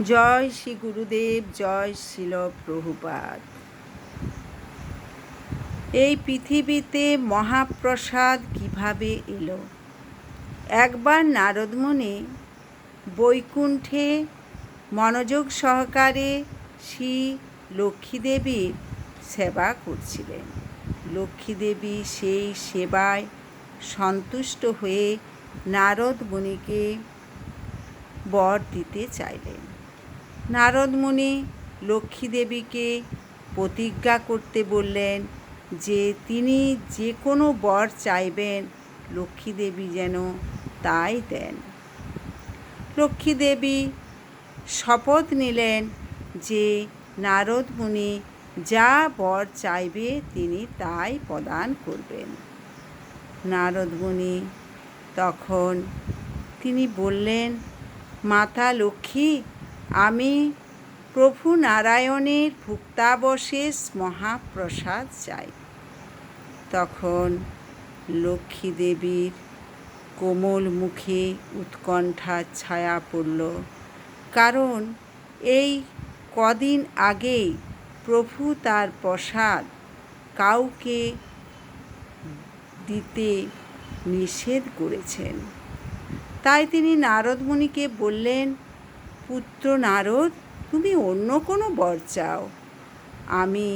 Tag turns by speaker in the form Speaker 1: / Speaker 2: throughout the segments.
Speaker 1: জয় শ্রী গুরুদেব, জয় শ্রীল প্রভুপাদ। এই পৃথিবীতে মহাপ্রসাদ কিভাবে এলো? একবার নারদমুনি বৈকুণ্ঠে মনোযোগ সহকারে শ্রী লক্ষ্মীদেবীর সেবা করছিলেন। লক্ষ্মীদেবী সেই সেবায় সন্তুষ্ট হয়ে নারদ মুনিকে বর দিতে চাইলেন। নারদ মুনি লক্ষ্মীদেবীকে প্রতিজ্ঞা করতে বললেন যে তিনি যে কোনো বর চাইবেন লক্ষ্মীদেবী যেন তাই দেন। লক্ষ্মীদেবী শপথ নিলেন যে নারদ মুনি যা বর চাইবে তিনি তাই প্রদান করবেন। নারদ মুনি তখন তিনি বললেন, মাতা লক্ষ্মী, আমি প্রভু নারায়ণের ভুক্তাবশেষ মহাপ্রসাদ চাই। তখন লক্ষ্মীদেবীর কোমল মুখে উৎকণ্ঠার ছায়া পড়ল, কারণ এই কদিন আগেই প্রভু তার প্রসাদ কাউকে দিতে নিষেধ করেছেন। তাই তিনি নারদ মুনিকে বললেন, পুত্র নারদ, তুমি অন্য কোনো বর চাও, আমি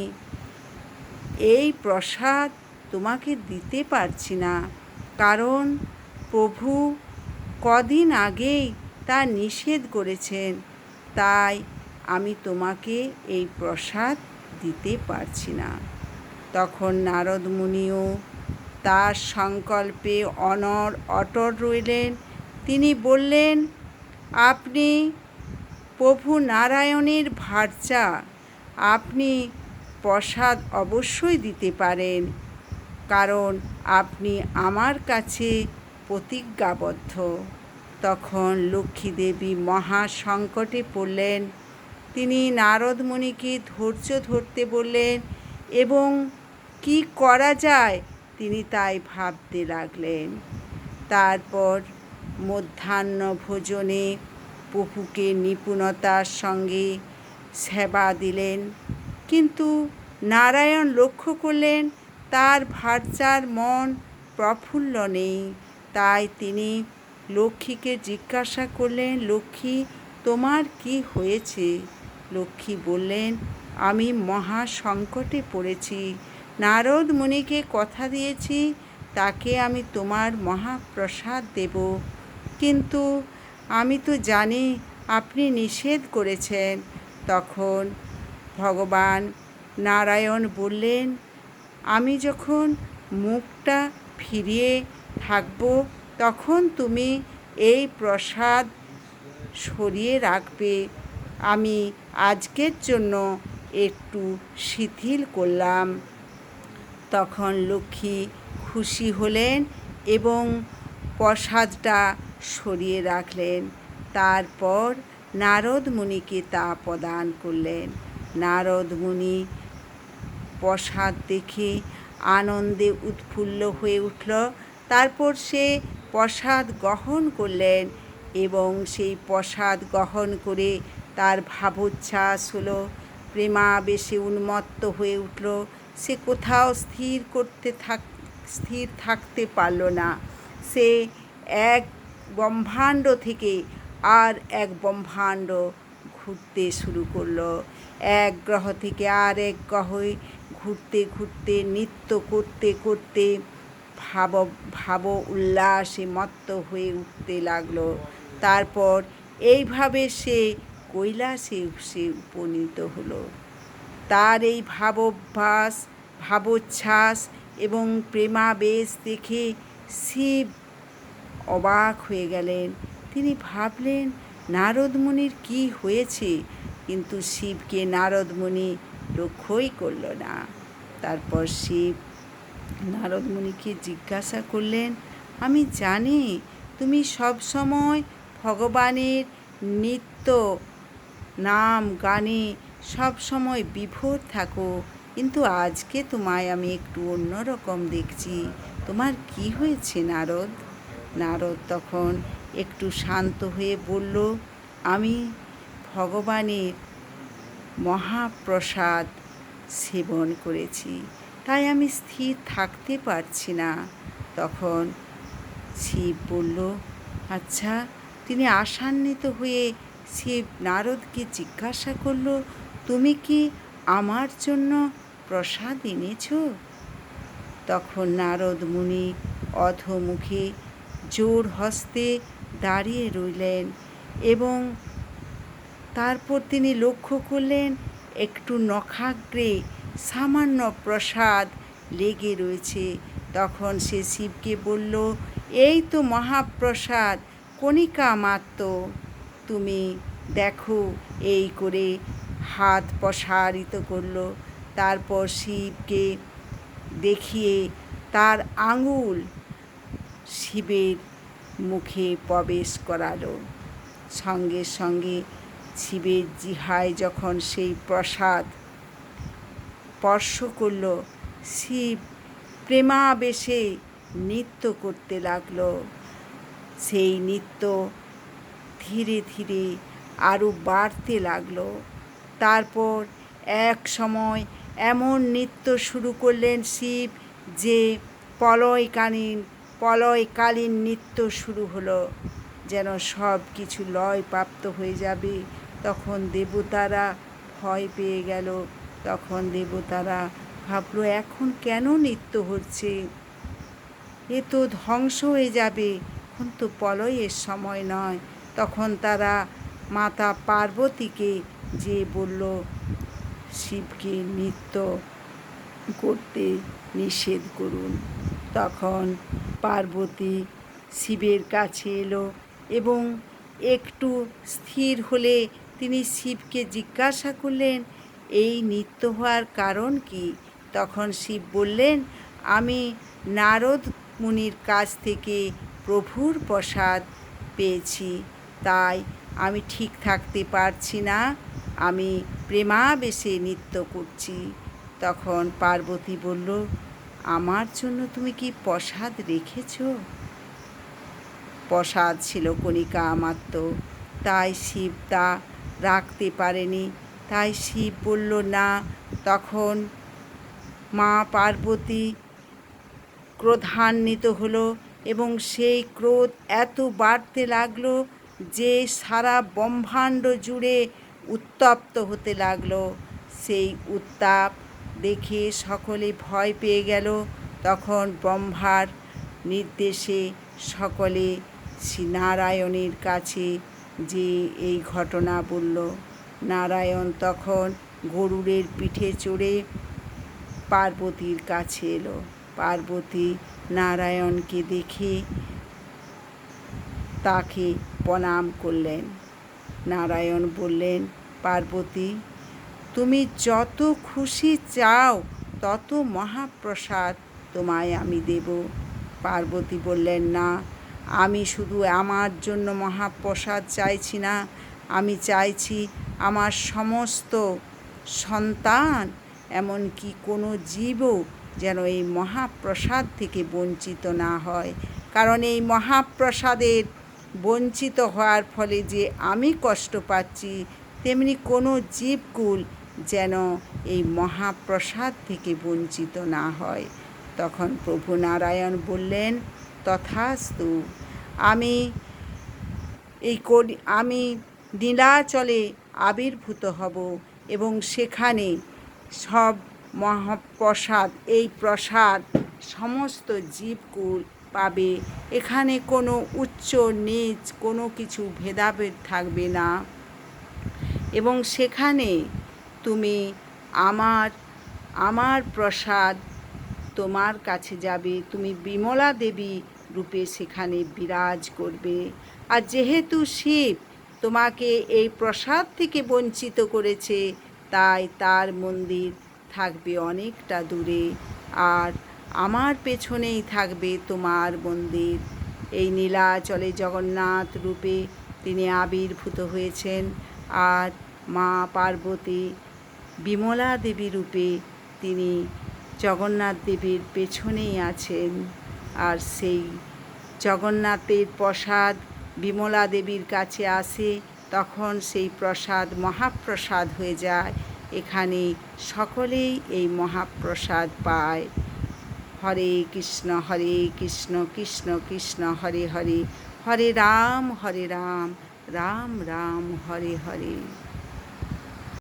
Speaker 1: এই প্রসাদ তোমাকে দিতে পারছি না, কারণ প্রভু কদিন আগেই তা নিষেধ করেছেন, তাই আমি তোমাকে এই প্রসাদ দিতে পারছি না। তখন নারদ মুনিও তার সংকল্পে অটল রইলেন। তিনি বললেন, আপনি প্রভু নারায়ণের ভার্যা, আপনি প্রসাদ অবশ্যই দিতে পারেন, কারণ আপনি আমার কাছে প্রতিজ্ঞাবদ্ধ। তখন লক্ষ্মীদেবী মহা সংকটে পড়লেন। তিনি নারদ মুনিকে ধৈর্য ধরতে বললেন এবং কি করা যায় তিনি তাই ভাবতে লাগলেন। তারপর মধ্যাহ্ন ভোজনে প্রভুকে নিপুণতার সঙ্গে সেবা দিলেন। কিন্তু নারায়ণ লক্ষ্য করলেন তার ভার্যার মন প্রফুল্ল নেই। তাই তিনি লক্ষ্মীকে জিজ্ঞাসা করলেন, লক্ষ্মী, তোমার কি হয়েছে? লক্ষ্মী বললেন, আমি মহা সংকটে পড়েছি। নারদ মুনিকে কথা দিয়েছি তাকে আমি তোমার মহাপ্রসাদ দেব, কিন্তু আমি তো জানি আপনি নিষেধ করেছেন। তখন ভগবান নারায়ণ বললেন, আমি যখন মুখটা ফিরিয়ে থাকব তখন তুমি এই প্রসাদ সরিয়ে রাখবে। আমি আজকের জন্য একটু শিথিল করলাম। তখন লক্ষ্মী খুশি হলেন এবং প্রসাদটা সরিয়ে রাখলেন। তারপর নারদ মুনিকে তা প্রদান করলেন। নারদ মুনি প্রসাদ দেখে আনন্দে উৎফুল্ল হয়ে উঠল। তারপর সে প্রসাদ গ্রহণ করলেন এবং সেই প্রসাদ গ্রহণ করে তার ভাবোচ্ছ্বাস হলো, প্রেমাবেশে উন্মত্ত হয়ে উঠল। সে কোথাও স্থির থাকতে পারল না। সে এক ব্রহ্মাণ্ড থেকে আর এক ব্রহ্মাণ্ড ঘুরতে শুরু করলো। এক গ্রহ থেকে আর এক গ্রহে ঘুরতে ঘুরতে, নৃত্য করতে করতে ভাব উল্লাসে মত্ত হয়ে উঠতে লাগলো। তারপর এইভাবে সে কৈলাসে উপনীত হলো। তার এই ভাবোচ্ছ্বাস এবং প্রেমাবেশ দেখে শিব অবাক হয়ে গেলেন। তিনি ভাবলেন, নারদ মুনির কী হয়েছে, কিন্তু শিবকে নারদ মুনি লক্ষ্যই করল না। তারপর শিব নারদ মুনিকে জিজ্ঞাসা করলেন, আমি জানি তুমি সবসময় ভগবানের নিত্য নাম গানে সবসময় বিভোর থাকো, কিন্তু আজকে তোমায় আমি একটু অন্যরকম দেখছি। তোমার কি হয়েছে নারদ? নারদ তখন একটু শান্ত হয়ে বলল, আমি ভগবানের মহাপ্রসাদ সেবন করেছি, তাই আমি স্থির থাকতে পারছি না। তখন শিব বলল, আচ্ছা। তিনি আশান্বিত হয়ে শিব নারদকে জিজ্ঞাসা করল, তুমি কি আমার জন্য প্রসাদ এনেছ? তখন নারদ মুনি অধোমুখে জোর হস্তে দাঁড়িয়ে রইলেন এবং তারপর তিনি লক্ষ্য করলেন একটু নখাগ্রে সামান্য প্রসাদ লেগে রয়েছে। তখন সে শিবকে বলল, এই তো মহাপ্রসাদ, কণিকা মাত্র, তুমি দেখো। এই করে হাত প্রসারিত করল। তারপর শিবকে দেখিয়ে তার আঙুল শিবের মুখে প্রবেশ করালো। সঙ্গে সঙ্গে শিবের জিহ্বায় যখন সেই প্রসাদ স্পর্শ করল, শিব প্রেমাবেশে নৃত্য করতে লাগলো। সেই নৃত্য ধীরে ধীরে আরও বাড়তে লাগলো। তারপর এক সময় এমন নৃত্য শুরু করলেন শিব যে প্রলয়কালীন নৃত্য শুরু হলো, যেন সব কিছু লয়প্রাপ্ত হয়ে যাবে। তখন দেবতারা ভয় পেয়ে গেল। তখন দেবতারা ভাবলো, এখন কেন নৃত্য হচ্ছে? এ তো ধ্বংস হয়ে যাবে, এখন তো প্রলয়ের সময় নয়। তখন তারা মাতা পার্বতীকে যে বলল, শিবকে নৃত্য করতে নিষেধ করুন। তখন পার্বতী শিবের কাছে এলো এবং একটু স্থির হলে তিনি শিবকে জিজ্ঞাসা করলেন, এই নৃত্য হওয়ার কারণ কি? তখন শিব বললেন, আমি নারদ মুনির কাছ থেকে প্রভুর প্রসাদ পেয়েছি, তাই আমি ঠিক থাকতে পারছি না, আমি প্রেমাবেশে নৃত্য করছি। তখন পার্বতী বলল, আমার জন্য তুমি কি প্রসাদ রেখেছ? প্রসাদ ছিল কণিকা মাত্র, তাই শিব তা রাখতে পারেনি। তাই শিব বলল না। তখন মা পার্বতী ক্রোধান্বিত হলো এবং সেই ক্রোধ এত বাড়তে লাগলো যে সারা ব্রহ্মাণ্ড জুড়ে উত্তপ্ত হতে লাগলো। সেই উত্তাপ দেখে সকলে ভয় পেয়ে গেল। তখন ব্রহ্মার নির্দেশে সকলে শ্রী নারায়ণের কাছে যে এই ঘটনা বলল। নারায়ণ তখন গরুড়ের পিঠে চড়ে পার্বতীর কাছে এলো। পার্বতী নারায়ণকে দেখে তাকে প্রণাম করলেন। নারায়ণ বললেন, পার্বতী, তুমি যত খুশি চাও তত মহাপ্রসাদ তোমায় আমি দেব। পার্বতী বললেন, না, আমি শুধু আমার জন্য মহাপ্রসাদ চাইছি না, আমি চাইছি আমার সমস্ত সন্তান, এমনকি কোনো জীবও যেন এই মহাপ্রসাদ থেকে বঞ্চিত না হয়। কারণ এই মহাপ্রসাদের বঞ্চিত হওয়ার ফলে যে আমি কষ্ট পাচ্ছি, তেমনি কোনো জীবকুল যেন এই মহাপ্রসাদ থেকে বঞ্চিত না হয়। তখন প্রভু নারায়ণ বললেন, তথাস্তু। আমি নীলাচলে আবির্ভূত হব এবং সেখানে সব মহাপ্রসাদ, এই প্রসাদ সমস্ত জীবকুল পাবে। এখানে কোনো উচ্চ নীচ কোনো কিছু ভেদাভেদ থাকবে না এবং সেখানে তুমি আমার প্রসাদ তোমার কাছে যাবে। তুমি বিমলা দেবী রূপে সেখানে বিরাজ করবে। আর যেহেতু শিব তোমাকে এই প্রসাদ থেকে বঞ্চিত করেছে, তাই তার মন্দির থাকবে অনেকটা দূরে, আর আমার পেছনেই থাকবে তোমার মন্দির। এই নীলাচলে জগন্নাথ রূপে তিনি আবির্ভূত হয়েছেন, আর মা পার্বতী বিমলা দেবী রূপে তিনি জগন্নাথ দেবীর পেছনেই আছেন। আর সেই জগন্নাথের প্রসাদ বিমলা দেবীর কাছে আসে তখন সেই প্রসাদ মহাপ্রসাদ হয়ে যায়। এখানে সকলেই এই মহাপ্রসাদ পায়। হরে কৃষ্ণ কৃষ্ণ কৃষ্ণ হরে হরে, হরে রাম রাম রাম হরে হরে।